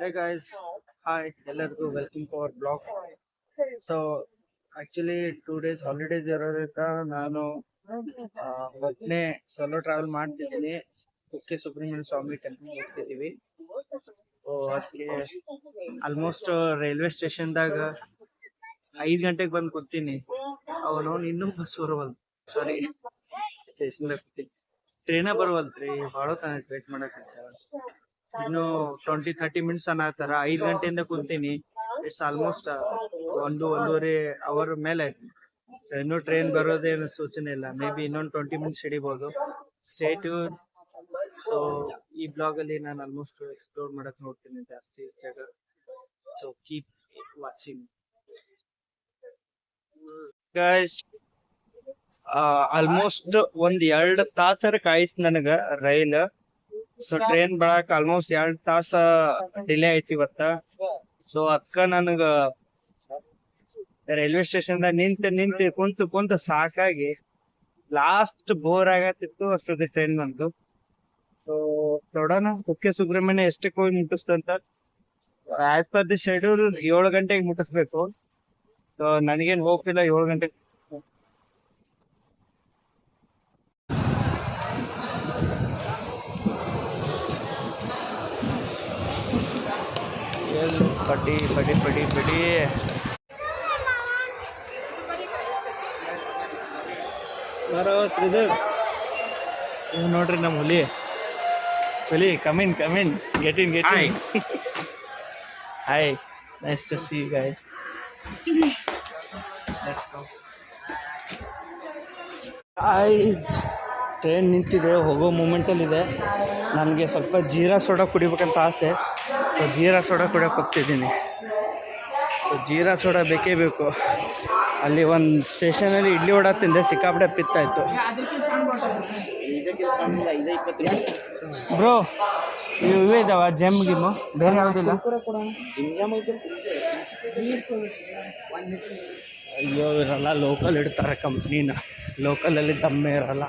Hey guys, hi, ಎಲ್ಲರಿಗೂ welcome to our blog. So actually 2 days holidays ಇರೋದ್ರಿಂದ ನಾನು ಒಬ್ಬನೇ ಸೋಲೋ ಟ್ರಾವೆಲ್ ಮಾಡ್ತಿದ್ದೀನಿ. ಕುಕ್ಕೆ ಸುಬ್ರಹ್ಮಣ್ಯ ಸ್ವಾಮಿ ಟೆಂಪಲ್ ಹೋಗ್ತಿದ್ದೀವಿ. ಸೊ ಅದಕ್ಕೆ ಆಲ್ಮೋಸ್ಟ್ ರೈಲ್ವೆ ಸ್ಟೇಷನ್ದಾಗ 5 ಗಂಟೆಗೆ ಬಂದು ಕೂತೀನಿ. ಅವನು ಇನ್ನೂ ಬಸ್ ಬರವಲ್ದು, ಸಾರಿ ಸ್ಟೇಷನ್ದಾಗ ಕೂತೀನಿ. ಟ್ರೈನೇ ಬರವಲ್ತ್ರಿ, ಭಾಳ ತನ ವೇಟ್ ಮಾಡಕ್ಕೆ. ಇನ್ನು 20-30 ಮಿನಿಟ್ಸ್ ಅನ್ನತ್ತಾರ. 5 ಗಂಟೆಯಿಂದ ಕುಂತೀನಿ. ಇಟ್ಸ್ ಆಲ್ಮೋಸ್ಟ್ ಒಂದೂವರೆ ಅವರ್ ಮೇಲೆ ಆಯ್ತು. ಸೊ ಇನ್ನೂ ಟ್ರೈನ್ ಬರೋದೇನು ಸೂಚನೆ ಇಲ್ಲ. ಮೇ ಬಿ ಇನ್ನೊಂದು 20 ಮಿನಿಟ್ಸ್ ಹಿಡಿಬೋದು. ಸ್ಟೇಟ್. ಸೊ ಈ ಬ್ಲಾಗಲ್ಲಿ ನಾನು ಆಲ್ಮೋಸ್ಟ್ ಎಕ್ಸ್ಪ್ಲೋರ್ ಮಾಡಕ್ ನೋಡ್ತೀನಿ ಜಾಸ್ತಿ ಜಾಗ. So keep watching guys. Almost 1-2 ತಾಸರ ಕಾಯಿಸ್ ನನಗ ರೈಲ್. ಸೊ ಟ್ರೈನ್ ಬರಾಕ್ ಆಲ್ಮೋಸ್ಟ್ 2 ತಾಸ ಡಿಲೇ ಐತಿ ಇವತ್ತ. ಸೊ ಅದಕ್ಕ ನನಗ ರೈಲ್ವೆ ಸ್ಟೇಷನ್ದಾಗ ನಿಂತು ಕುಂತ ಸಾಕಾಗಿ ಲಾಸ್ಟ್ ಬೋರ್ ಆಗತ್ತಿತ್ತು ಅಷ್ಟೊತ್ತಿ ಟ್ರೈನ್ ಬಂತು. ಸೊ ನೋಡೋಣ ಕುಕ್ಕೆ ಸುಬ್ರಹ್ಮಣ್ಯ ಎಷ್ಟಕ್ಕೆ ಹೋಗಿ ಮುಟ್ಟಿಸ್ತಂತ. ಆಸ್ ಪರ್ ದಿ ಶೆಡ್ಯೂಲ್ 7 ಗಂಟೆಗೆ ಮುಟ್ಟಿಸ್ಬೇಕು. ಸೊ ನನಗೇನು ಹೋಗ್ತಿಲ್ಲ 7 ಗಂಟೆಗೆ. ಪಡಿ ಪಡಿ ಪಡಿ ಪಡಿ ಬರೋ ಶ್ರೀಧರ್. ಇವ್ ನೋಡ್ರಿ ನಮ್ಮ ಹುಲಿ come in get in hi, nice to see you guys. Let's go guys. Train ನಿಂತಿದೆ, ಹೋಗೋ ಮೂಮೆಂಟಲ್ಲಿದೆ. ನನಗೆ ಸ್ವಲ್ಪ ಜೀರಾ ಸೋಡಾ ಕುಡಿಬೇಕಂತ ಆಸೆ. ಸೊ ಜೀರಾ ಸೋಡಾ ಕುಡಿಯೋಕೆ ಹೋಗ್ತಿದ್ದೀನಿ. ಸೊ ಜೀರಾ ಸೋಡಾ ಬೇಕೇ ಬೇಕು. ಅಲ್ಲಿ ಒಂದು ಸ್ಟೇಷನಲ್ಲಿ ಇಡ್ಲಿ ವಡ ತಿಂದೆ, ಸಿಕ್ಕಾಪಟ್ಟೆ ಪಿತ್ತಾಯಿತು. ಬ್ರೋ ಇವೇ ಇದಾವ ಜೆಮ್ ಗಿಮ್ಮು, ಬೇರೆ ಯಾವುದಿಲ್ಲ? ಅಯ್ಯೋ ಇರಲ್ಲ, ಲೋಕಲ್ ಇಡ್ತಾರೆ ಕಂಪ್ನಿನ. ಲೋಕಲಲ್ಲಿ ದಮ್ಮೆ ಇರಲ್ಲ.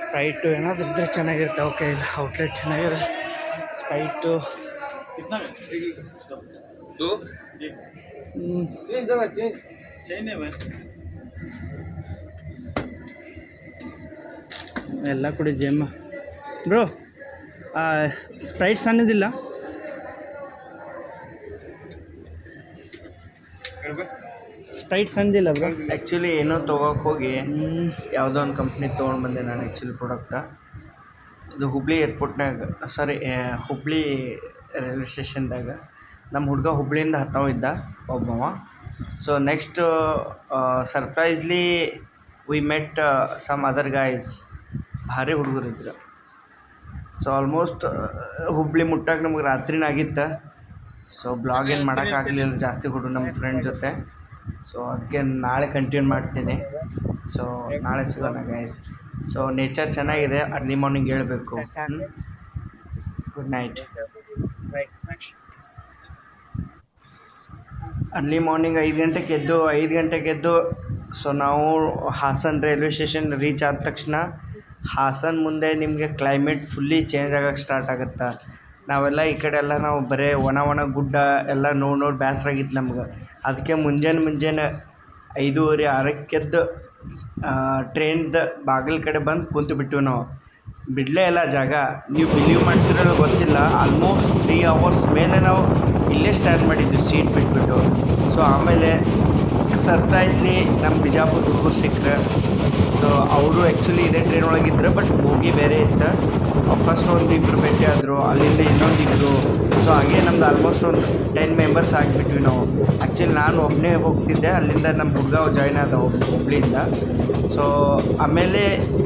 ಸ್ಪ್ರೈಟು ಏನಾದರೂ ಇದ್ದರೆ ಚೆನ್ನಾಗಿರುತ್ತೆ. ಓಕೆ, ಇಲ್ಲ ಔಟ್ಲೆಟ್ ಚೆನ್ನಾಗಿದೆ. ಸ್ಪ್ರೈಟು ಎಲ್ಲ ಕುಡಿ ಜೆಮ್. ಬ್ರೋ ಸ್ಪ್ರೈಟ್ ಸಣ್ಣದಿಲ್ಲ? ಸ್ಪ್ರೈಟ್ ಸಣ್ಣದಿಲ್ಲ ಬ್ರೋ. ಆ್ಯಕ್ಚುಲಿ ಏನೋ ತೊಗೋಕೆ ಹೋಗಿ ಯಾವುದೋ ಒಂದು ಕಂಪ್ನಿ ತೊಗೊಂಡು ಬಂದೆ ನಾನು. ಆ್ಯಕ್ಚುಲಿ ಪ್ರಾಡಕ್ಟ ಇದು ಹುಬ್ಳಿ ಏರ್ಪೋರ್ಟ್ನಾಗ, ಸಾರಿ ಹುಬ್ಳಿ ರೈಲ್ವೆ ಸ್ಟೇಷನ್ದಾಗ. ನಮ್ಮ ಹುಡುಗ ಹುಬ್ಳಿಯಿಂದ ಹತ್ತವಿದ್ದ ಒಬ್ಬವ. So next surprisingly we met some other guys. ಭಾರಿ ಹುಡುಗರಿದ್ರು. ಸೊ ಆಲ್ಮೋಸ್ಟ್ ಹುಬ್ಳಿ ಮುಟ್ಟಕ್ಕೆ ನಮ್ಗೆ ರಾತ್ರಿನ ಆಗಿತ್ತು. ಸೊ ಬ್ಲಾಗ್ ಏನು ಮಾಡೋಕ್ಕಾಗಲಿಲ್ಲ ಜಾಸ್ತಿ ಹುಡುಗ ನಮ್ಮ ಫ್ರೆಂಡ್ ಜೊತೆ. ಸೊ ಅದಕ್ಕೆ ನಾಳೆ ಕಂಟಿನ್ಯೂ ಮಾಡ್ತೀನಿ. ಸೊ ನಾಳೆ ಸಿಗೋಣ ಗೈಸ್. ಸೊ ನೇಚರ್ ಚೆನ್ನಾಗಿದೆ. ಅರ್ಲಿ ಮಾರ್ನಿಂಗ್ ಹೇಳಬೇಕು. Good night. ಅರ್ಲಿ ಮಾರ್ನಿಂಗ್ 5 ಗಂಟೆಗೆ ಎದ್ದು ಸೊ ನಾವು ಹಾಸನ್ ರೈಲ್ವೆ ಸ್ಟೇಷನ್ ರೀಚ್ ಆದ ತಕ್ಷಣ ಹಾಸನ್ ಮುಂದೆ ನಿಮಗೆ ಕ್ಲೈಮೇಟ್ ಫುಲ್ಲಿ ಚೇಂಜ್ ಆಗೋಕ್ಕೆ ಸ್ಟಾರ್ಟ್ ಆಗುತ್ತೆ. ನಾವೆಲ್ಲ ಈ ಕಡೆ ಎಲ್ಲ ನಾವು ಬರೀ ಒಣ ಗುಡ್ಡ ಎಲ್ಲ ನೋಡಿ ಬೇಸರಾಗಿತ್ತು ನಮ್ಗೆ. ಅದಕ್ಕೆ ಮುಂಜಾನೆ 5:30-6ಕ್ಕೆ ಎದ್ದು ಟ್ರೈನ್ದು ಬಾಗಿಲ ಕಡೆ ಬಂದು ಕುಂತು ಬಿಟ್ಟಿವಿ ನಾವು. ಬಿಡಲೇ ಇಲ್ಲ ಜಾಗ. ನೀವು ಬಿಲೀವ್ ಮಾಡ್ತಿರೋ ಗೊತ್ತಿಲ್ಲ, ಆಲ್ಮೋಸ್ಟ್ 3 ಅವರ್ಸ್ ಮೇಲೆ ನಾವು ಇಲ್ಲೇ ಸ್ಟಾರ್ಟ್ ಮಾಡಿದ್ವಿ ಸೀಟ್ ಬಿಟ್ಬಿಟ್ಟು. ಸೊ ಆಮೇಲೆ ಸರ್ಪ್ರೈಸ್ಲಿ ನಮ್ಮ ಬಿಜಾಪುರ ಹುಡುಗರು ಸಿಕ್ಕರೆ. ಸೊ ಅವರು ಆ್ಯಕ್ಚುಲಿ ಇದೇ ಟ್ರೈನ್ ಒಳಗಿದ್ರು, ಬಟ್ ಹೋಗಿ ಬೇರೆ ಇತ್ತು. ಫಸ್ಟ್ ಒಂದು ಇಬ್ಬರು ಭೇಟಿ ಆದರು, ಅಲ್ಲಿಂದ ಇನ್ನೊಂದು ಇಬ್ಬರು. ಸೊ ಹಾಗೆ ನಮ್ದು ಆಲ್ಮೋಸ್ಟ್ ಒಂದು 10 ಮೆಂಬರ್ಸ್ ಆಗಿಬಿಟ್ವಿ ನಾವು. ಆ್ಯಕ್ಚುಲಿ ನಾನು ಒಬ್ಬನೇ ಹೋಗ್ತಿದ್ದೆ, ಅಲ್ಲಿಂದ ನಮ್ಮ ಹುಡುಗ ಜಾಯ್ನ್ ಆದ ಹುಬ್ಳಿಯಿಂದ. ಸೊ ಆಮೇಲೆ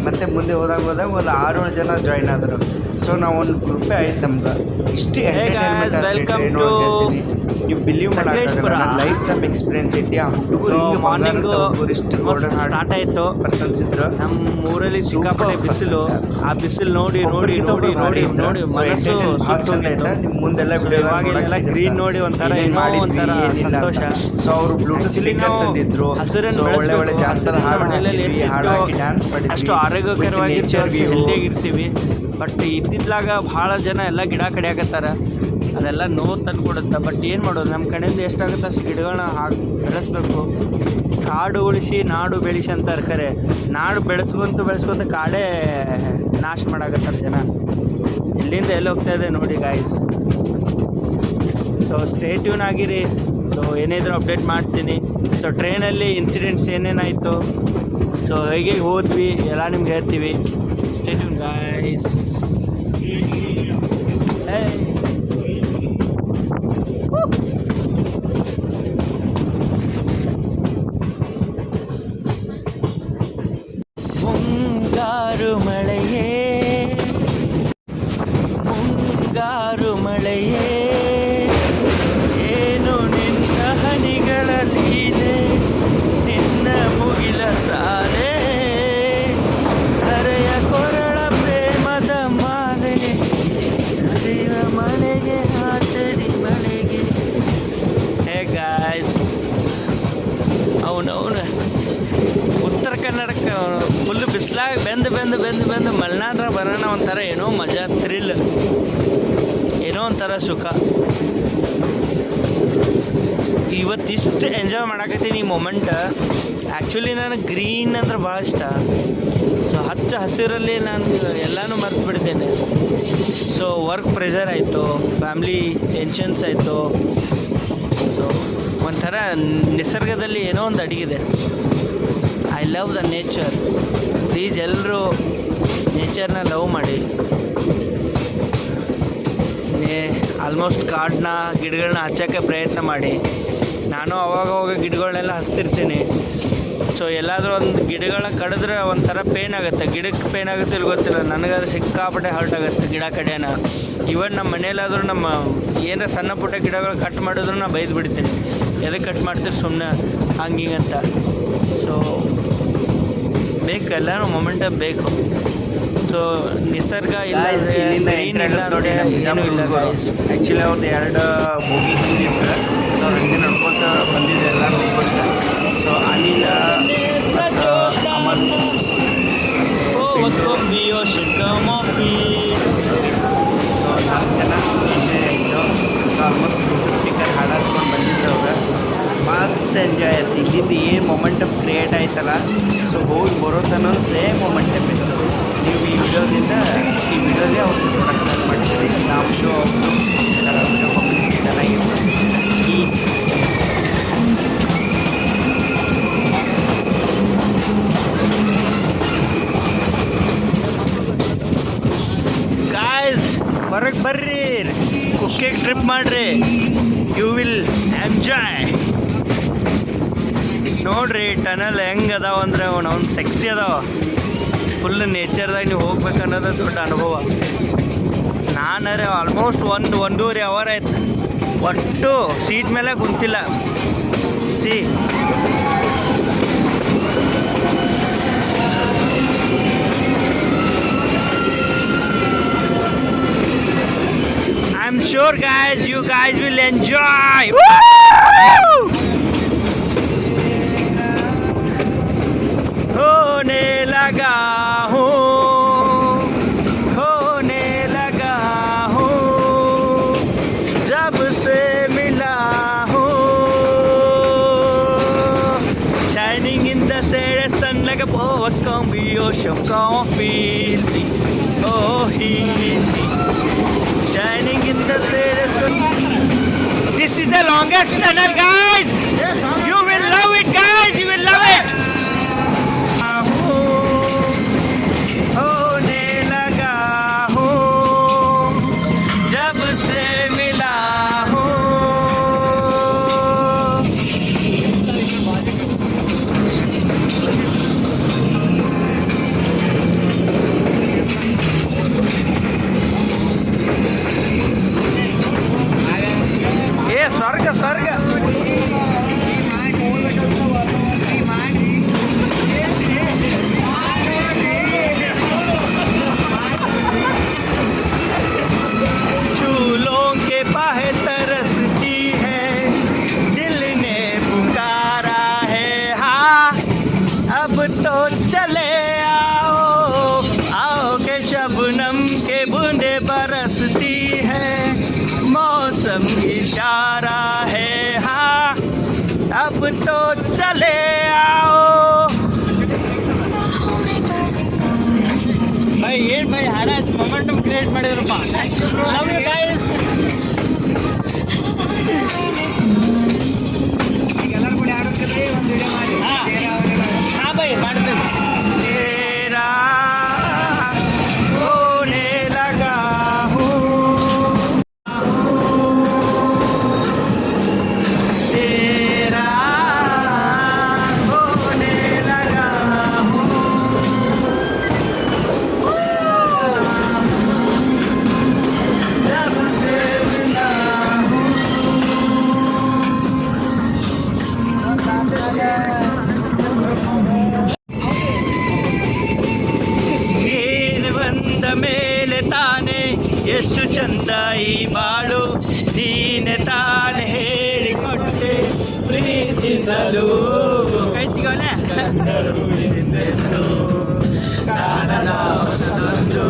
ಮತ್ತೆ ಮುಂದೆ ಹೋದಾಗ ಒಂದು 6-7 ಜನ ಜಾಯ್ನ್ ಆದರು. ಸೊ ನಾವು ಒಂದು ಗ್ರೂಪೇ ಆಯ್ತು ನಮ್ಗೆ. ಇಷ್ಟು ಎಂಟರ್ಟೈನ್ಮೆಂಟ್ ಹೇಳ್ತೀನಿ, ನೀವು ಬಿಲೀವ್ ಮಾಡೋಕ್ಕಾಗಲ್ಲ. ಲೈಫ್ ಟೈಮ್ ಎಕ್ಸ್ಪೀರಿಯನ್ಸ್ ಐತಿ. ಆ ಹುಡುಗರು ಮಾರ್ನಿಂಗ್ ಇಷ್ಟು ಗೋಲ್ಡನ್ ಸ್ಟಾರ್ಟ್ ಆಯಿತು ಪರ್ಸನ್ಸ್ ಇದ್ರು ನಮ್ಮ ಊರಲ್ಲಿ. ಸಿಕ್ಕಾಪಟ್ಟೆ ಬಿಸಿಲು. ಆ ಬಿಸಿಲು ನೋಡಿ ಮನಸ್ಸು ನಿಮ್ಮ ಮುಂದೆಲ್ಲ ಇವಾಗೆಲ್ಲ ಗ್ರೀನ್ ನೋಡಿ ಒಂಥರ ಸಂತೋಷ. ಸೊ ಅವರು ಬ್ಲೂಟೂತ್ ಸ್ಪೀಕರ್ ತಂದಿದ್ರು. ಹಸಿರನ್ನು ಒಳ್ಳೆ ಜಾಸ್ತಿ ಹಾಡಾಗಿ ಡ್ಯಾನ್ಸ್ ಮಾಡಿ ಅಷ್ಟು ಆರೋಗ್ಯಕರವಾಗಿ ಹೆಲ್ದಿಯಾಗಿರ್ತೀವಿ. ಬಟ್ ಇತ್ತಿತ್ಲಾಗ ಭಾಳ ಜನ ಎಲ್ಲ ಗಿಡ ಕಡಿಯಾಕತ್ತಾರ. ಅದೆಲ್ಲ ನೋವು ತಂದು ಕೊಡುತ್ತೆ. ಬಟ್ ಏನು ಮಾಡೋದು, ನಮ್ಮ ಕಡೆಯಿಂದ ಎಷ್ಟಾಗುತ್ತೆ ಅಷ್ಟು ಗಿಡಗಳನ್ನ ಬೆಳೆಸ್ಬೇಕು. ಕಾಡು ಉಳಿಸಿ ನಾಡು ಬೆಳೆಸಿ ಅಂತಾರೆ. ಖರೆ ನಾಡು ಬೆಳೆಸ್ಕೊಂತ ಕಾಡೇ ನಾಶ ಮಾಡಾಕತ್ತಾರೆ ಜನ. ಇಲ್ಲಿಂದ ಎಲ್ಲಿ ಹೋಗ್ತಾ ಇದೆ ನೋಡಿ ಗಾಯ್ಸ್. ಸೊ ಸ್ಟೇ ಟ್ಯೂನ್ ಆಗಿರಿ. ಸೊ ಏನಿದ್ರು ಅಪ್ಡೇಟ್ ಮಾಡ್ತೀನಿ. ಸೊ ಟ್ರೈನಲ್ಲಿ ಇನ್ಸಿಡೆಂಟ್ಸ್ ಏನೇನಾಯಿತು, ಸೊ ಹೇಗೆ ಹೋದ್ವಿ ಎಲ್ಲ ನಿಮ್ಗೆ ಹೇಳ್ತೀವಿ. Stay tune guys. ಮುಂಗಾರು ಮಳೆಯೇ ಮುಂಗಾರು ಮಳೆಯೇ ಏನು ನಿನ್ನ ಹನಿಗಳ ಲೀಲೆ, ನಿನ್ನ ಮುಗಿಲ ಸಾಲೆ, ಹರೆಯ ಕೊರಳ ಪ್ರೇಮದ ಮಾಲೆ, ಹರಿವ ಮಳೆಗೆ ಆಚರಿ ಮಳೆಗೆ. ಹೇ ಗಾಯ್ಸ್, ಅವನವನು ಉತ್ತರ ಕನ್ನಡಕ್ಕೆ ಫುಲ್ಲು ಬಿಸಿಲಾಗ ಬೆಂದು ಮಲೆನಾಡ್ರ ಬರೋಣ ಒಂಥರ ಏನೋ ಮಜಾ, ಥ್ರಿಲ್, ಏನೋ ಒಂಥರ ಸುಖ. ಇವತ್ತಿಷ್ಟು ಎಂಜಾಯ್ ಮಾಡಾಕತ್ತೀನಿ ಈ ಮೊಮೆಂಟ್. ಆ್ಯಕ್ಚುಲಿ ನನಗೆ ಗ್ರೀನ್ ಅಂದ್ರೆ ಭಾಳ ಇಷ್ಟ. ಸೊ ಹಚ್ಚ ಹಸಿರಲ್ಲಿ ನಾನು ಎಲ್ಲನೂ ಮರ್ತು ಬಿಡ್ತೇನೆ. ಸೊ ವರ್ಕ್ ಪ್ರೆಷರ್ ಆಯಿತು, ಫ್ಯಾಮ್ಲಿ ಟೆನ್ಷನ್ಸ್ ಆಯಿತು. ಸೊ ಒಂಥರ ನಿಸರ್ಗದಲ್ಲಿ ಏನೋ ಒಂದು ಅಡಗಿದೆ. I love the nature. Please ಎಲ್ಲರೂ ನೇಚರ್ನ ಲವ್ ಮಾಡಿ. ಆಲ್ಮೋಸ್ಟ್ ಕಾಡನ್ನ ಗಿಡಗಳನ್ನ ಹಚ್ಚೋಕ್ಕೆ ಪ್ರಯತ್ನ ಮಾಡಿ. ನಾನು ಅವಾಗ ಗಿಡಗಳನ್ನೆಲ್ಲ ಹಚ್ತಿರ್ತೀನಿ. ಸೊ ಎಲ್ಲಾದರೂ ಒಂದು ಗಿಡಗಳನ್ನ ಕಡಿದ್ರೆ ಒಂಥರ ಪೇನ್ ಆಗುತ್ತೆ. ಗಿಡಕ್ಕೆ ಪೇನ್ ಆಗುತ್ತೆ ಇಲ್ಲಿ ಗೊತ್ತಿಲ್ಲ, ನನಗದು ಸಿಕ್ಕಾಪಟ್ಟೆ ಹರ್ಟ್ ಆಗುತ್ತೆ ಗಿಡ ಕಡೆನ. ಇವನ್ ನಮ್ಮ ಮನೇಲಾದರೂ ನಮ್ಮ ಏನಾರ ಸಣ್ಣ ಪುಟ್ಟ ಗಿಡಗಳು ಕಟ್ ಮಾಡಿದ್ರು ನಾನು ಬೈದು ಬಿಡ್ತೀನಿ, ಎದಕ್ಕೆ ಕಟ್ ಮಾಡ್ತೀರಿ ಸುಮ್ಮನೆ ಹಂಗಿಂಗಂತ. ಸೊ ಬೇಕು, ಎಲ್ಲನೂ ಮೊಮೆಂಟ ಬೇಕು. ಸೊ ನಿಸರ್ಗ ಇಲ್ಲ, ಗ್ರೀನ್ ಇಲ್ಲ ನೋಡಿ, ಏನೂ ಇಲ್ಲ ಗಾಯ್ಸ್. ಆ್ಯಕ್ಚುಲಿ ಅವ್ರದ್ದು 2 ಬೋಗಿ ಹಿಂದಿತ್ತು. ಸೊ ಹಂಗೆ ನಡ್ಕೊತ ಬಂದಿದೆ ಎಲ್ಲ ನೋಡ್ಕೊತ. ಸೊ ಅನಿಲ ಅಮರ್ ಸೊ 4 ಜನ ಎಂಜಾಯ್ ಆಯಿತು. ಸೊ ಆಲ್ಮೋಸ್ಟ್ ಸ್ಪೀಕರ್ ಹಾಡು ಹಚ್ಕೊಂಡು ಬಂದಿದ್ರು ಅವ್ರು. ಮಸ್ತ್ ಎಂಜಾಯ್ ಆಯ್ತು. ಇಲ್ಲಿಂದ ಏನು ಮೊಮೆಂಟಮ್ ಕ್ರಿಯೇಟ್ ಆಯ್ತಲ್ಲ, ಸೊ ಹೋಗಿ ಬರೋತನೂ ಸೇಮ್ ಮೊಮೆಂಟಮ್ ಇತ್ತು. ನೀವು ಈ ವಿಡಿಯೋದಿಂದ ಅವ್ರು ಪ್ರೊಡಕ್ಷನ್ ಮಾಡಿದ್ದೀರಿ. ನಮ್ಮದು ವಿಡಿಯೋ ಕಾಂಬಿನೇಷನ್ ಚೆನ್ನಾಗಿತ್ತು. ಗಾಯ್ಸ್ ಹೊರಗೆ ಬರ್ರಿ, ಕುಕ್ಕೆಗೆ ಟ್ರಿಪ್ ಮಾಡಿರಿ, ಯು ವಿಲ್ ಎಂಜಾಯ್. ನೋಡ್ರಿ ಟನಲ್ ಹೆಂಗೆ ಅದಾವ ಅಂದರೆ ಅವ್ನು ಸೆಕ್ಸಿ ಅದಾವ. ಫುಲ್ ನೇಚರ್ದಾಗ ನೀವು ಹೋಗ್ಬೇಕು ಅನ್ನೋದು ದೊಡ್ಡ ಅನುಭವ. ನಾನರೆ ಆಲ್ಮೋಸ್ಟ್ 1.5 ಅವರ್ ಆಯ್ತು, ಒಟ್ಟು ಸೀಟ್ ಮೇಲೆ ಕುಂತಿಲ್ಲ. See I'm sure guys, you guys will enjoy. होने लगा हूँ जब से मिला हूँ, shining in the sun like a poet can be ocean can feel me, oh heal me. Shining in the sun. This is the longest tunnel guys. You will love it guys, you will love it. होने लगा हूँ जब से मिला हूँ. ये स्वर्ग create ಮಾಡಿದ್ರಪ್ಪ. Love you guys. ಎಲ್ಲರೂ ಕೂಡ ಆಡುತ್ತಿದ್ರೆ ಒಂದು ವಿಡಿಯೋ ಮಾಡಿ. ಹಾಂ ಬೈ ಮಾಡ್ತೀನಿ. ಮೇಲೆ ತಾನೆ ಎಷ್ಟು ಚಂದ ಈ ಬಾಳು, ನೀನೆ ತಾನೆ ಹೇಳಿಕೊಟ್ಟೆ ಪ್ರೀತಿಸಲು. ಕೈತಿಗೋಲೆ ಕಾಣದ ಹೊಸದೊಂದು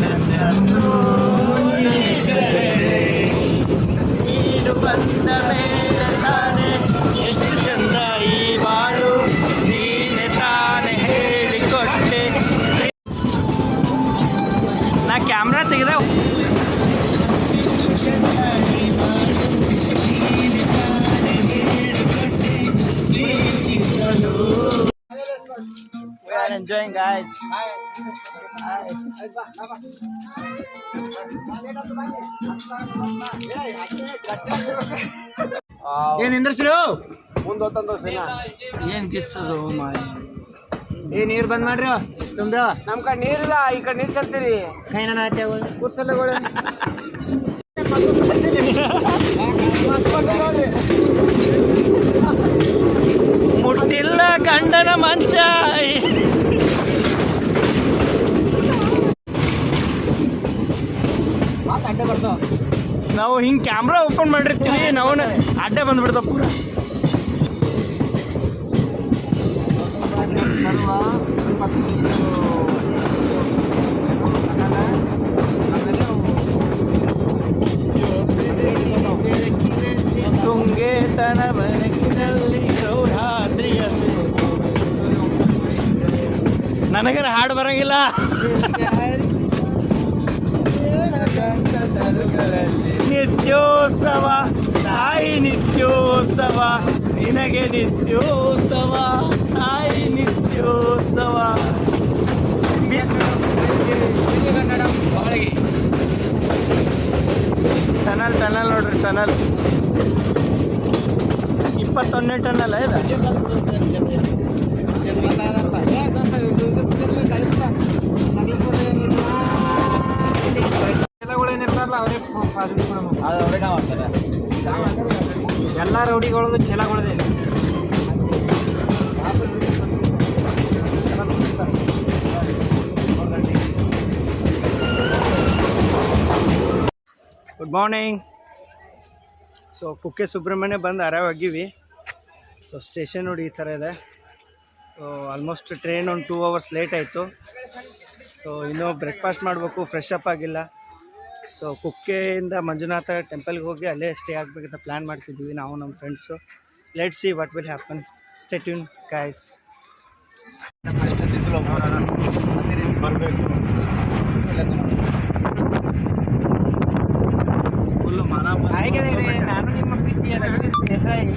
ನನ್ನನ್ನು ನೀನು ಬಂದ ಮೇಲೆ ತಾನೆ ಎಷ್ಟು ಚಂದ ಈ ಬಾಳು, ನೀನೆ ತಾನೆ ಹೇಳಿಕೊಟ್ಟೆ. ನಾ camera ತೆಗೆದೆ. We are enjoying, guys. ಏನ್ ಇಂದ್ರಶ್ರೀ ಏನ್ ಕಿಚ್ಚದು ಮಾರಿ. ನೀರು ಬಂದ್ ಮಾಡ್ರಿ ತುಂಬ. ನಮ್ ಕಡೆ ನೀರಿಲ್ಲ, ಈ ಕಡೆ ನೀರು ಚಲ್ತೀರಿ. ಕೈನ ನಾಟ್ಯಗಳು ಕುರ್ಸಲೆಗಳು ಮುಟ್ಟಿಲ್ಲ ಗಂಡನ ಮಂಚ. ನಾವು ಹಿಂಗ್ ಕ್ಯಾಮ್ರಾ ಓಪನ್ ಮಾಡಿರ್ತೀವಿ, ನಾವು ಅಡ್ಡ ಬಂದ್ಬಿಡ್ತಾವ ಪೂರ. ತುಂಗೇತನ ಬನಕಿನಲ್ಲಿ ಸೌಹಾದ್ರಿಯ ನನಗರ ಹಾಡು ಬರಂಗಿಲ್ಲ. ನಿತ್ಯೋತ್ಸವ ತಾಯಿ ನಿತ್ಯೋತ್ಸವ, ನಿನಗೆ ನಿತ್ಯೋತ್ಸವ ತಾಯಿ ನಿತ್ಯೋತ್ಸವ. ಟನಲ್ ಟನಲ್ ನೋಡ್ರಿ, ಟನಲ್ 21ನೇ ಟನಲ್ ಇದೆ. ಚಲಗಳೇನಿರ್ತಾರಲ್ಲ ಅವರೇ ಎಲ್ಲ ರೌಡಿಗಳದು ಚಲಗಳದೇ. Good morning. So Kukke Subramanya ಬಂದು ಆರಾಮಾಗಿವಿ. ಸೊ ಸ್ಟೇಷನ್ ನೋಡಿ ಈ ಥರ ಇದೆ. ಸೊ ಆಲ್ಮೋಸ್ಟ್ ಟ್ರೈನ್ ಒಂದು 2 hours ಲೇಟ್ ಆಯಿತು. ಸೊ ಇನ್ನೂ ಬ್ರೇಕ್ಫಾಸ್ಟ್ ಮಾಡಬೇಕು, ಫ್ರೆಶ್ ಅಪ್ ಆಗಿಲ್ಲ. ಸೊ ಕುಕ್ಕೆಯಿಂದ ಮಂಜುನಾಥ ಟೆಂಪಲ್ಗೆ ಹೋಗಿ ಅಲ್ಲೇ ಸ್ಟೇ ಆಗಬೇಕಂತ ಪ್ಲ್ಯಾನ್ ಮಾಡ್ತಿದ್ವಿ ನಾವು ನಮ್ಮ friends. Let's see what will happen. Stay tune guys. ಬರಬೇಕು ಫುಲ್ಲು ಮನ. ನಾನು ನಿಮ್ಮ ಪ್ರೀತಿಯ ದೇಸಾಯಿ.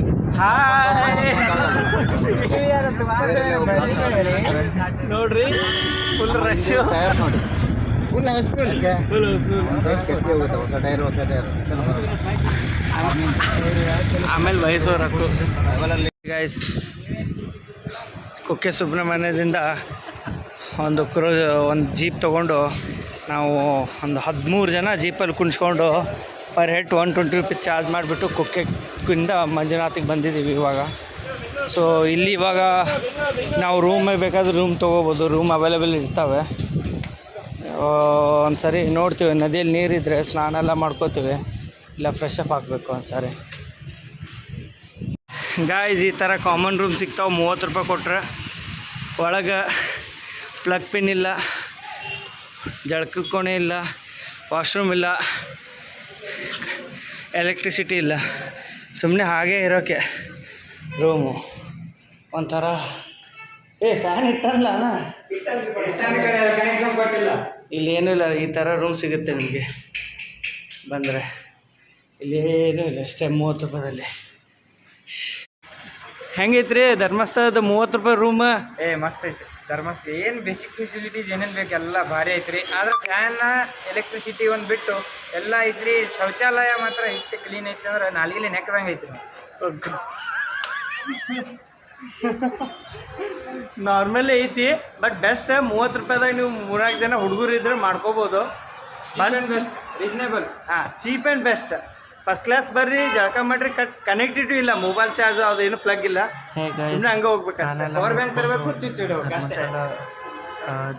ನೋಡ್ರಿ ಫುಲ್ ರಶ್, ನೋಡಿ ಫುಲ್ ಹೌಸ್ಫುಲ್. ಆಮೇಲೆ ವಯಸ್ಸೋರು ಗೈಸ್. ಕುಕ್ಕೆ ಸುಬ್ರಹ್ಮಣ್ಯದಿಂದ ಒಂದು ಜೀಪ್ ತೊಗೊಂಡು ನಾವು ಒಂದು 13 ಜನ ಜೀಪಲ್ಲಿ ಕುಣಿಸ್ಕೊಂಡು ಪರ್ ಹೆಡ್ 120 rupees ಚಾರ್ಜ್ ಮಾಡಿಬಿಟ್ಟು ಕುಕ್ಕೆಯಿಂದ ಮಂಜುನಾಥಿಗೆ ಬಂದಿದ್ದೀವಿ ಇವಾಗ. ಸೊ ಇಲ್ಲಿ ಇವಾಗ ನಾವು ರೂಮೇ ಬೇಕಾದ್ರೆ ರೂಮ್ ತೊಗೋಬೋದು, ರೂಮ್ ಅವೈಲೇಬಲ್ ಇರ್ತವೆ. ಒಂದು ಸರಿ ನೋಡ್ತೀವಿ, ನದಿಯಲ್ಲಿ ನೀರಿದ್ದರೆ ಸ್ನಾನ ಎಲ್ಲ ಮಾಡ್ಕೋತೀವಿ, ಇಲ್ಲ ಫ್ರೆಶ್ ಅಪ್ ಆಗಬೇಕು ಒಂದು ಸಾರಿ. ಗಾಯ್ಸ್ ಈ ಥರ ಕಾಮನ್ ರೂಮ್ ಸಿಗ್ತಾವೆ 30 ರೂಪಾಯಿ ಕೊಟ್ಟರೆ. ಒಳಗೆ ಪ್ಲಗ್ ಪಿನ್ ಇಲ್ಲ, ಜಳಕದ ಕೋಣೆ ಇಲ್ಲ, ವಾಶ್ರೂಮ್ ಇಲ್ಲ, ಎಲೆಕ್ಟ್ರಿಸಿಟಿ ಇಲ್ಲ, ಸುಮ್ಮನೆ ಹಾಗೇ ಇರೋಕ್ಕೆ ರೂಮು. ಒಂಥರ ಫ್ಯಾನ್ ಇಟ್ಟಲ್ಲ ಅಣ್ಣ, ಇಲ್ಲಿ ಏನೂ ಇಲ್ಲ. ಈ ಥರ ರೂಮ್ ಸಿಗುತ್ತೆ ನಿಮಗೆ ಬಂದರೆ. ಇಲ್ಲಿ ಏನೂ ಇಲ್ಲ, ಅಷ್ಟೇ 30 ರೂಪಾಯಿದಲ್ಲಿ. ಹೆಂಗೈತ್ರಿ ಧರ್ಮಸ್ಥಳದ 30 ರೂಪಾಯಿ ರೂಮ್? ಮಸ್ತ್ ಐತಿ ಧರ್ಮಸ್ಥಳ. ಏನು ಬೇಸಿಕ್ ಫೆಸಿಲಿಟೀಸ್ ಏನೇನು ಬೇಕು ಎಲ್ಲ ಭಾರಿ ಐತ್ರಿ. ಆದ್ರೆ ಫ್ಯಾನ್ ಎಲೆಕ್ಟ್ರಿಸಿಟಿ ಒಂದು ಬಿಟ್ಟು ಎಲ್ಲ ಐತ್ರಿ. ಶೌಚಾಲಯ ಮಾತ್ರ ಇಷ್ಟು ಕ್ಲೀನ್ ಐತಿ ಅಂದ್ರೆ ನಾಲ್ಗಿಲಿ ನೆಕ್ಕದಂಗೆ ಐತ್ರಿ. ನಾರ್ಮಲ್ ಐತಿ, ಬಟ್ ಬೆಸ್ಟ್. 30 ರೂಪಾಯಿದಾಗ ನೀವು 3-4 ಜನ ಹುಡುಗರು ಇದ್ರೆ ಮಾಡ್ಕೋಬೋದು. Best, reasonable. Cheap and best. First class ಬರ್ರಿ, ಜಳಕ ಮಾಡ್ರಿ. ಕನೆಕ್ಟಿವಿಟಿ ಇಲ್ಲ, ಮೊಬೈಲ್ ಚಾರ್ಜ್ ಅದು ಏನು ಪ್ಲಗ್ ಇಲ್ಲ, ಸುಮ್ಮನೆ ಹಂಗೆ ಹೋಗ್ಬೇಕು. ಪವರ್ ಬ್ಯಾಂಕ್ ತರಬೇಕು, ಚುಚ್ಚಿ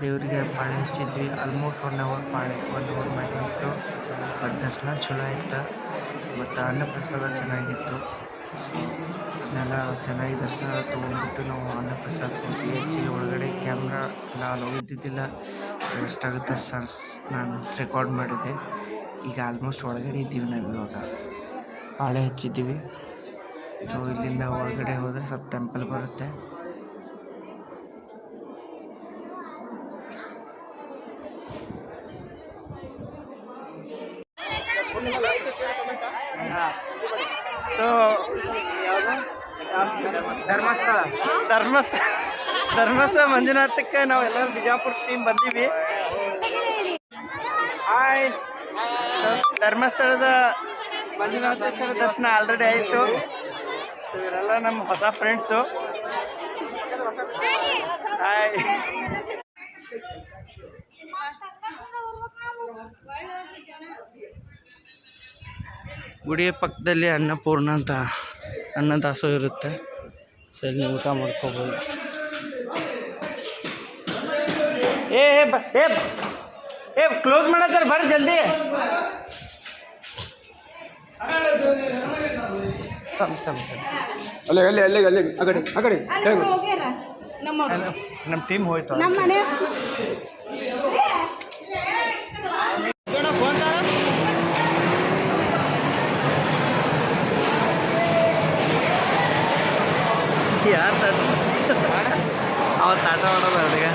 ದೇವರಿಗೆ ಪಾಳೆ ಹಚ್ಚಿದ್ವಿ. ಆಲ್ಮೋಸ್ಟ್ 1 ಅವರ್ ಪಾಳೆ, 1 ಅವರ್ ಮ್ಯಾಗೆ ಇತ್ತು. ಬಟ್ ದರ್ಶನ ಚಲೋ ಆಯ್ತು ಮತ್ತು ಅನ್ನಪ್ರಸಾದ ಚೆನ್ನಾಗಿತ್ತು. ಸೊ ಅದನ್ನೆಲ್ಲ ಚೆನ್ನಾಗಿ ದರ್ಶನ ತೊಗೊಂಡ್ಬಿಟ್ಟು ನಾವು ಅನ್ನಪ್ರಸಾದ ಕೊಡ್ತೀವಿ. ಆ್ಯಕ್ಚುಲಿ ಒಳಗಡೆ ಕ್ಯಾಮ್ರಾ ಎಲ್ಲ ಅಲೋ ಇದ್ದಿದ್ದಿಲ್ಲ. ಸೊ ಎಷ್ಟಾಗುತ್ತೆ ಸರ್ ನಾನು ರೆಕಾರ್ಡ್ ಮಾಡಿದ್ದೆ. ಈಗ ಆಲ್ಮೋಸ್ಟ್ ಒಳಗಡೆ ಇದ್ದೀವಿ ನಾವು. ಇವಾಗ ಪಾಳೆ ಹಚ್ಚಿದ್ದೀವಿ. ಸೊ ಇಲ್ಲಿಂದ ಒಳಗಡೆ ಹೋದರೆ ಸ್ವಲ್ಪ ಟೆಂಪಲ್ ಬರುತ್ತೆ. ಸೊ ಧರ್ಮಸ್ಥಳ ಮಂಜುನಾಥಕ್ಕೆ ನಾವೆಲ್ಲರೂ ಬಿಜಾಪುರ ಟೀಮ್ ಬಂದೀವಿ. ಹಾಯ್. ಧರ್ಮಸ್ಥಳದ ಮಂಜುನಾಥೇಶ್ವರ ದರ್ಶನ ಆಲ್ರೆಡಿ ಆಯಿತು. ಸೊ ಇವರೆಲ್ಲ ನಮ್ಮ ಹೊಸ ಫ್ರೆಂಡ್ಸು. ಹಾಯ್. ಗುಡಿಯ ಪಕ್ಕದಲ್ಲಿ ಅನ್ನಪೂರ್ಣ ಅಂತ ಅನ್ನದಾಸೋಹ ಇರುತ್ತೆ. ಸೊ ಇಲ್ಲಿ ಊಟ ಮಾಡ್ಕೋಬೋದು. ಏ ಕ್ಲೋಸ್ ಮಾಡತ್ತಾರೆ, ಬರ್ರಿ ಜಲ್ದಿ. ನಮ್ಮ ಟೀಮ್ ಹೋಯ್ತು. ಯಾರು ಅವತ್ತು ಆಟ ಮಾಡೋದು ಅಡುಗೆ.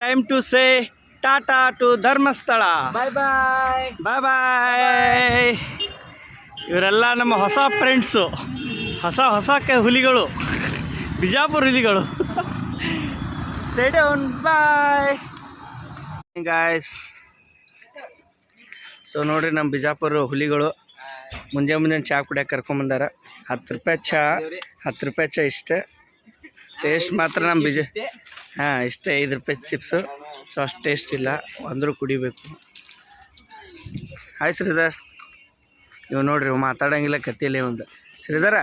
Time to say tata to Dharmasthala. Bye bye. Bye bye. ಇವರೆಲ್ಲ ನಮ್ಮ ಹೊಸ ಫ್ರೆಂಡ್ಸು, ಹೊಸ ಹುಲಿಗಳು, ಬಿಜಾಪುರ ಹುಲಿಗಳು. Stay down. Bye guys. So ನೋಡಿರಿ ನಮ್ಮ ಬಿಜಾಪುರ ಹುಲಿಗಳು ಮುಂಜಾನೆ ಚಹಾ ಕುಡಿಯೋಕೆ ಕರ್ಕೊಂಬಂದಾರ. 10 ರೂಪಾಯಿ ಚಹಾ, 10 ರೂಪಾಯಿ ಚಹಾ ಇಷ್ಟೇ. ಟೇಸ್ಟ್ ಮಾತ್ರ ನಮ್ಮ ಇಷ್ಟೇ. 5 ರೂಪಾಯಿ ಚಿಪ್ಸು. ಸೊ ಅಷ್ಟು ಟೇಸ್ಟ್ ಇಲ್ಲ, ಅಂದರೂ ಕುಡಿಬೇಕು. ಹಾಯ್ ಶ್ರೀಧರ್. ನೀವು ನೋಡ್ರಿ ಮಾತಾಡೋಂಗಿಲ್ಲ ಕತ್ತಿಯಲ್ಲಿ ಒಂದು. Sridhar,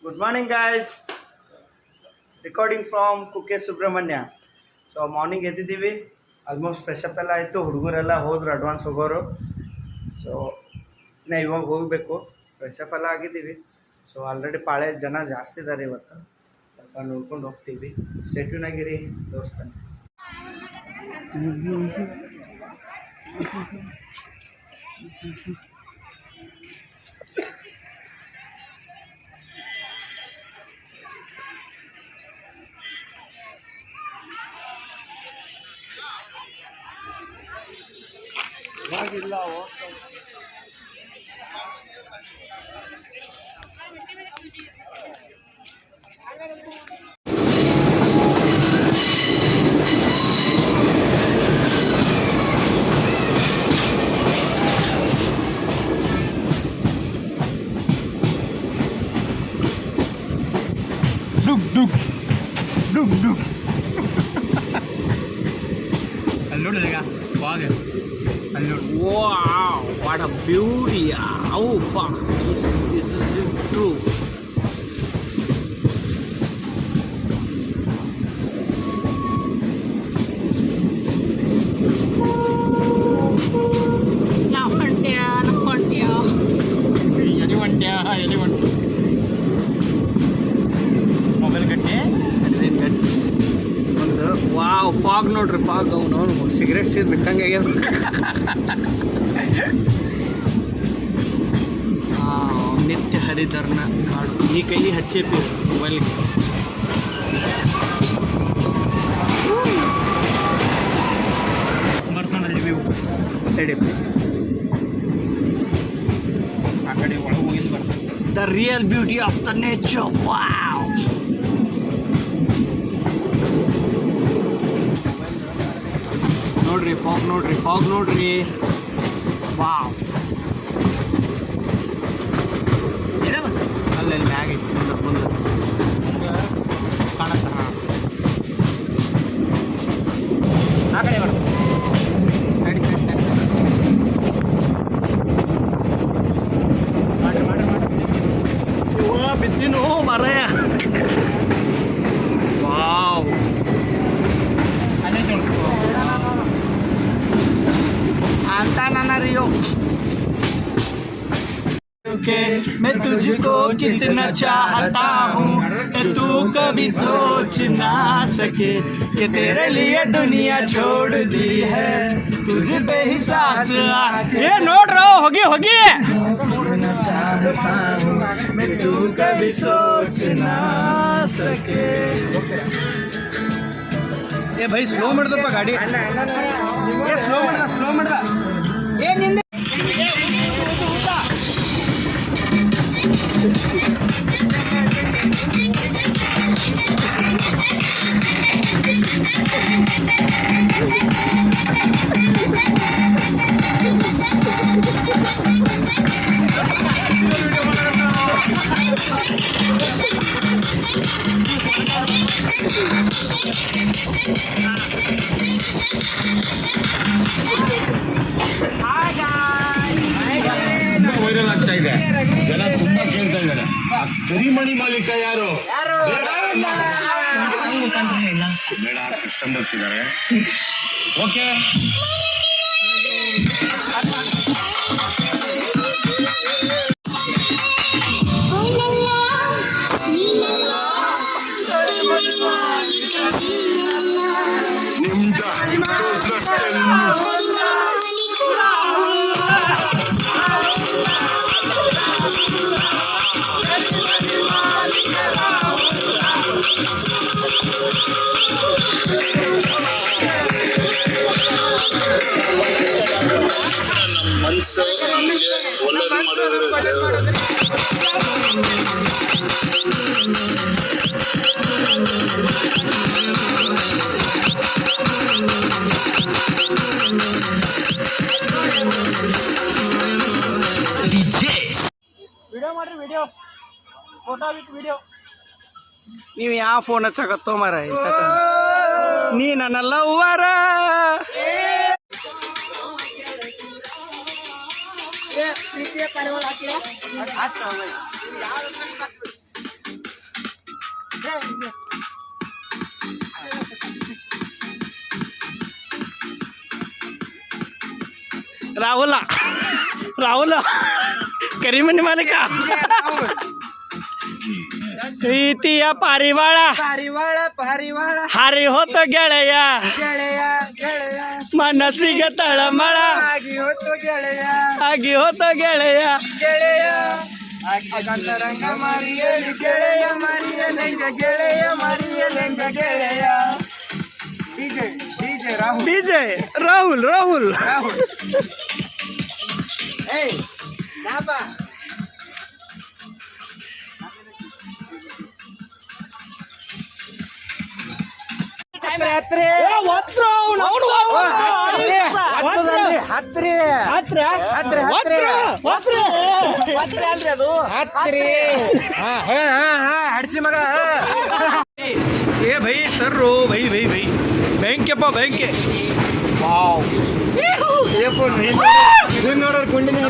good morning guys. Recording from Kukke Subramanya. So morning ಎದ್ದಿದ್ದೀವಿ. ಆಲ್ಮೋಸ್ಟ್ ಫ್ರೆಶಪ್ ಎಲ್ಲ ಆಯಿತು. ಹುಡುಗರೆಲ್ಲ ಹೋದ್ರು, ಅಡ್ವಾನ್ಸ್ ಹೋಗೋರು. ಸೊ ಇನ್ನು ಇವಾಗ ಹೋಗಬೇಕು. ಫ್ರೆಶಪ್ ಎಲ್ಲ ಆಗಿದ್ದೀವಿ. ಸೊ ಆಲ್ರೆಡಿ ಪಾಳೆ ಜನ ಜಾಸ್ತಿ ಇದ್ದಾರೆ ಇವತ್ತು. ಸ್ವಲ್ಪ ನೋಡ್ಕೊಂಡು ಹೋಗ್ತೀವಿ. ಸ್ಟೇಟ್ಯೂನ್ ಆಗಿರಿ, ತೋರಿಸ್ತಾನೆ. ಇವಾಗಿಲ್ಲ ಅಲ್ಲಿ ನೋಡಿದಾಗ ಬಾಗ ಅಲ್ಲಿ ನೋಡಿ. Wow, what a beauty. Oh fuck, this is true. Mobile ಗಟ್ಟಿ ಗಟ್ಟಿ ಒಂದು. ವಾವ್, ಫಾಗ್ ನೋಡ್ರಿ, ಫಾಗ್. ಅವನು ಸಿಗರೇಟ್ ಸೇದ್ ಬಿಟ್ಟಂಗೆ ಆಗ್ಯದ. ನಿತ್ಯ ಹರಿಧರ್ನ ಹಾಡು ನೀ ಕೈ ಹಚ್ಚೇಪಿ ಮೊಬೈಲ್ಗೆ ಬರ್ತಾನಲ್ಲಿ ವ್ಯೂ ತಡಿ ಆ ಕಡೆ ಒಳಗೆ ಹೋಗಿದ್ದು ಬರ್ತಾನೆ the real beauty of the nature wow ನೋಡ್ರಿ ಫಾಗ್ ನೋಡ್ರಿ ವಾವ್ ಅಲ್ಲಿ ಮ್ಯಾಗ ಐತಿ ಮುಂದೆ ಕಾಣತ್ತ ಹಾಂ ಆ ಕಡೆ ಬರ ಬಿದ್ದಿನು ಮರಯ ವಾವ್ ಅಂತ ನನ್ನ रियो मैं तुझको कितना चाहता हूँ तू कभी सोच ना सके कि तेरे लिए दुनिया छोड़ दी है तुझ पे ही सांस ये नोट रहो होगी मैं तू कभी सोच ना सके ए भाई स्लो ಮಾಡ್ದಪ್ಪ ಗಾಡಿ ಏ ಸ್ಲೋ ಮಾಡ್ದ ಏ ನಿಂದೆ ವೈರಲ್ ಆಗ್ತಾ ಇದೆ ಜನ ತುಂಬಾ ಕೇಳ್ತಾ ಇದ್ದಾರೆ ಆ ಕರಿಮಣಿ ಮಾಲೀಕ ಯಾರು ಬೇಡ ಕಸ್ಟಮರ್ಸ್ ಇದ್ದಾರೆ okay video photo with video ನೀವು ಯಾವ ಫೋನ್ ಹಚ್ಚಕತ್ತೋ ಮರ ನೀ ನನ್ನ ಲವ್ವರ ರಾಹುಲ ಕರಿಮಣಿ ಮಾಲೀಕ ಪ್ರೀತಿಯ ಪಾರಿವಾಳ ಹಾರಿ ಹೋತ ಗೆಳೆಯ ಮನಸ್ಸಿಗೆ ತಳಮಳ ಆಗಿ ಹೋತ ಗೆಳೆಯ ಡಿಜೆ ರಾಹುಲ್ ಹಡ್ಸಿ ಮಗ ಏ ಭೈ ಸರ್ರು ಭೈ ಬ್ಯಾಂಕೆಪ್ಪ ಬ್ಯಾಂಕೆ ವಾವ್ ನೋಡೋರು ಕೊಂಡಿನೇ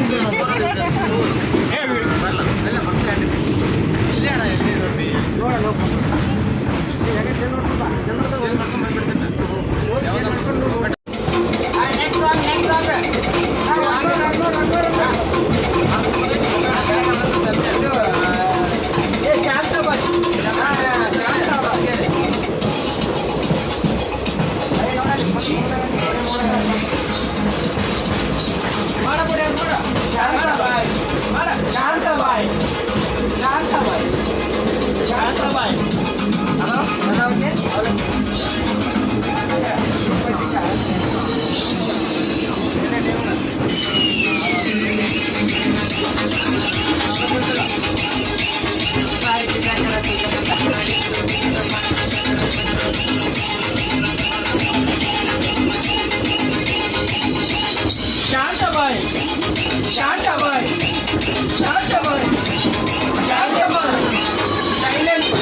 ಶಾಂತ ಬಾಯ್ ಬಾಯ್ शांताबाई शांताबाई शांताबाई शांताबाई साइलेंट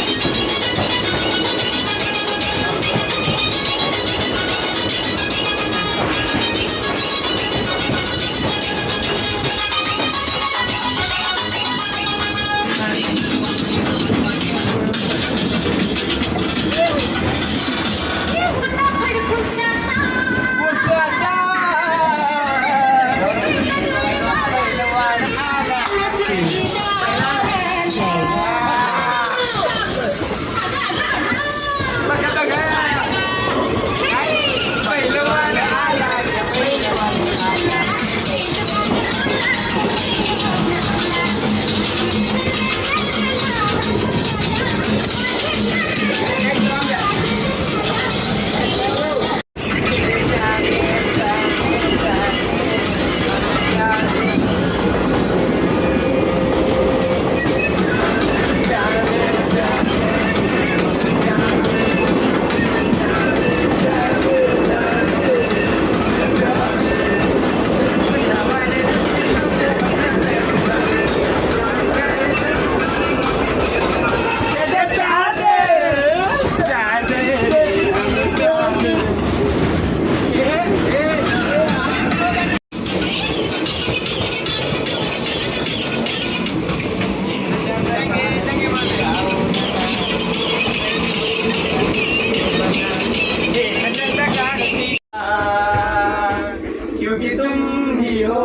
क्योंकि तुम ही हो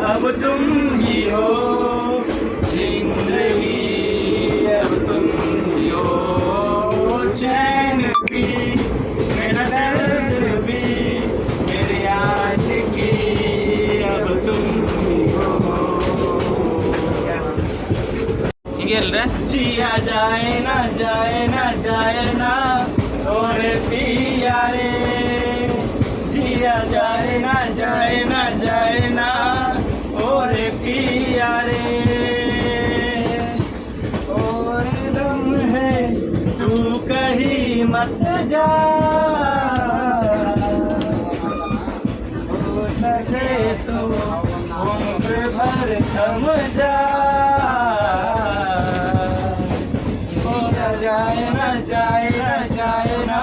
अब तुम ही हो जिंदगी अब तुम ही हो चैन भी मेरा दर्द भी मेरी आशिकी अब तुम ही हो ಹಿಂಗೆ ಅಲ್ರಿ जिया जाए ना जाए ना जाए ना और पिया रे जिया जाए ना जाए ना जाए ना और पिया रे और दम है तू कहीं मत जा हो सके तो उम्र भर थम जा जाए ना जाए ना जाए ना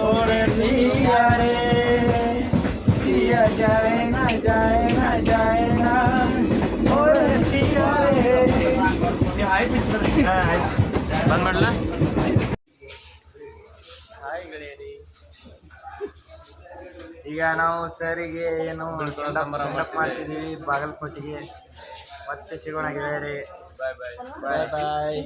और पिया रे पिया जाए ना जाए ना जाए ना और पिया रे हाई पिच ಬಂದ್ ಮಾಡ್ಲಾ ಹಾಯ್ ಗೆಳೆಯರಿ ಈಗ ನಾವು ಸರಿಗೆ ಏನು ಸೆಂಡಪ್ ಮಾಡ್ತಿದ್ದೀವಿ ಬಾಗಲಕೋಟೆಗೆ ಮತ್ತೆ ಸಿಗೋಣ ಗೆಳೆಯರಿ ಬಾಯ್ ಬಾಯ್ ಬಾಯ್ ಬಾಯ್